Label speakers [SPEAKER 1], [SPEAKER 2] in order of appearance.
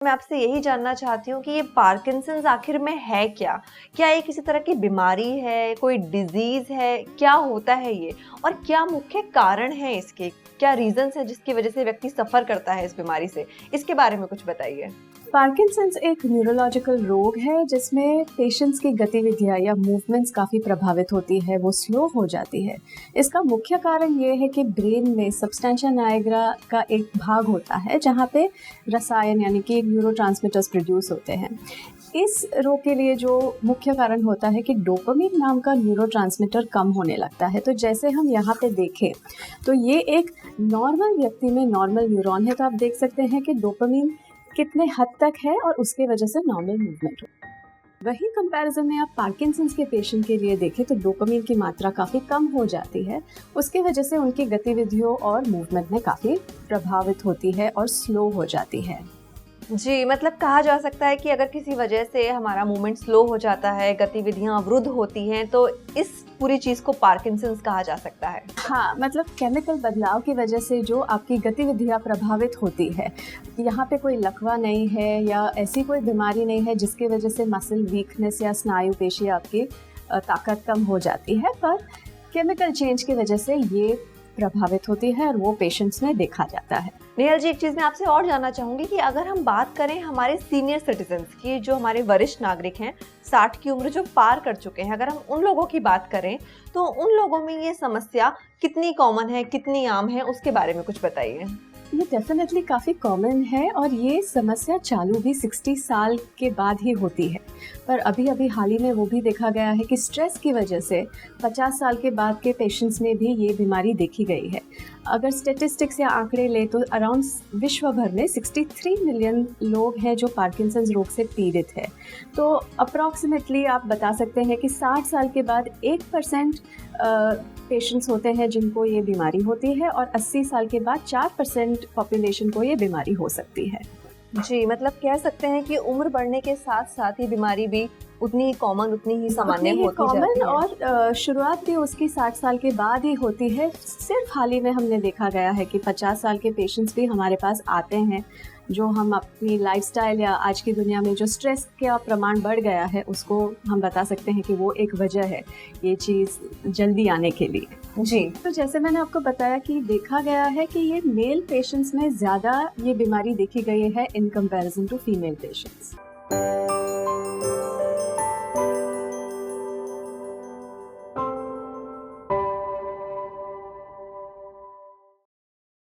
[SPEAKER 1] मैं आपसे यही जानना चाहती हूँ कि ये पार्किंसंस आखिर में है क्या? क्या ये किसी तरह की बीमारी है, कोई डिज़ीज़ है? क्या होता है ये? और क्या मुख्य कारण हैं इसके? क्या रीज़न्स हैं जिसकी वज़ह से व्यक्ति सफ़र करता है इस बीमारी से? इसके बारे में कुछ बताइए।
[SPEAKER 2] पार्किंसंस एक न्यूरोलॉजिकल रोग है जिसमें पेशेंट्स की गतिविधियाँ या मूवमेंट्स काफ़ी प्रभावित होती है, वो स्लो हो जाती है। इसका मुख्य कारण ये है कि ब्रेन में सब्सटेंशिया नाइग्रा का एक भाग होता है जहाँ पे रसायन यानी कि न्यूरोट्रांसमीटर्स प्रोड्यूस होते हैं। इस रोग के लिए जो मुख्य कारण होता है कि डोपामिन नाम का न्यूरोट्रांसमीटर कम होने लगता है। तो जैसे हम यहाँ पे देखें तो ये एक नॉर्मल व्यक्ति में नॉर्मल न्यूरॉन है, तो आप देख सकते हैं कि डोपामिन कितने हद तक है और उसके वजह से नॉर्मल मूवमेंट हो। वही कंपैरिजन में आप पार्किंसंस के पेशेंट के लिए देखें तो डोपामिन की मात्रा काफ़ी कम हो जाती है। उसकी वजह से उनकी गतिविधियों और मूवमेंट में काफ़ी प्रभावित होती है और स्लो हो जाती है।
[SPEAKER 1] जी, मतलब कहा जा सकता है कि अगर किसी वजह से हमारा मूवमेंट स्लो हो जाता है, गतिविधियाँ अवरुद्ध होती हैं, तो इस पूरी चीज़ को पार्किंसंस कहा जा सकता है।
[SPEAKER 2] हाँ, मतलब केमिकल बदलाव की वजह से जो आपकी गतिविधियाँ प्रभावित होती है, यहाँ पे कोई लकवा नहीं है या ऐसी कोई बीमारी नहीं है जिसकी वजह से मसल वीकनेस या स्नायु पेशी आपकी ताकत कम हो जाती है, पर केमिकल चेंज की वजह से ये प्रभावित होती है और वो पेशेंट्स में देखा जाता है।
[SPEAKER 1] नेहल जी, एक चीज़ मैं आपसे और जानना चाहूँगी कि अगर हम बात करें हमारे सीनियर सिटीजन्स की, जो हमारे वरिष्ठ नागरिक हैं, 60 की उम्र जो पार कर चुके हैं, अगर हम उन लोगों की बात करें, तो उन लोगों में ये समस्या कितनी कॉमन है, कितनी आम है, उसके बारे में कुछ बताइए।
[SPEAKER 2] ये डेफिनेटली काफ़ी कॉमन है और ये समस्या चालू भी 60 साल के बाद ही होती है, पर अभी अभी हाल ही में वो भी देखा गया है कि स्ट्रेस की वजह से 50 साल के बाद के पेशेंट्स में भी ये बीमारी देखी गई है। अगर स्टेटिस्टिक्स या आंकड़े ले तो अराउंड विश्व भर में 63 मिलियन लोग हैं जो पार्किंसंस रोग से पीड़ित है। तो अप्रॉक्सीमेटली आप बता सकते हैं कि 60 साल के बाद 1% पेशेंट्स होते हैं जिनको ये बीमारी होती है और 80 साल के बाद 4% पॉपुलेशन को ये बीमारी हो सकती है।
[SPEAKER 1] जी, मतलब कह सकते हैं कि उम्र बढ़ने के साथ-साथ ये बीमारी भी उतनी ही कॉमन, उतनी ही सामान्य होती
[SPEAKER 2] कॉमन
[SPEAKER 1] जाती है।
[SPEAKER 2] और शुरुआत भी उसकी 60 साल के बाद ही होती है। सिर्फ हाल ही में हमने देखा गया है कि 50 साल के पेशेंट्स भी हमारे पास आते हैं, जो हम अपनी लाइफ़स्टाइल या आज की दुनिया में जो स्ट्रेस का प्रमाण बढ़ गया है, उसको हम बता सकते हैं कि वो एक वजह है, ये चीज़ जल्दी आने के लिए।
[SPEAKER 1] जी।
[SPEAKER 2] तो जैसे मैंने आपको बताया कि देखा गया है कि ये मेल पेशेंट्स में ज़्यादा ये बीमारी देखी गई है in comparison to female patients.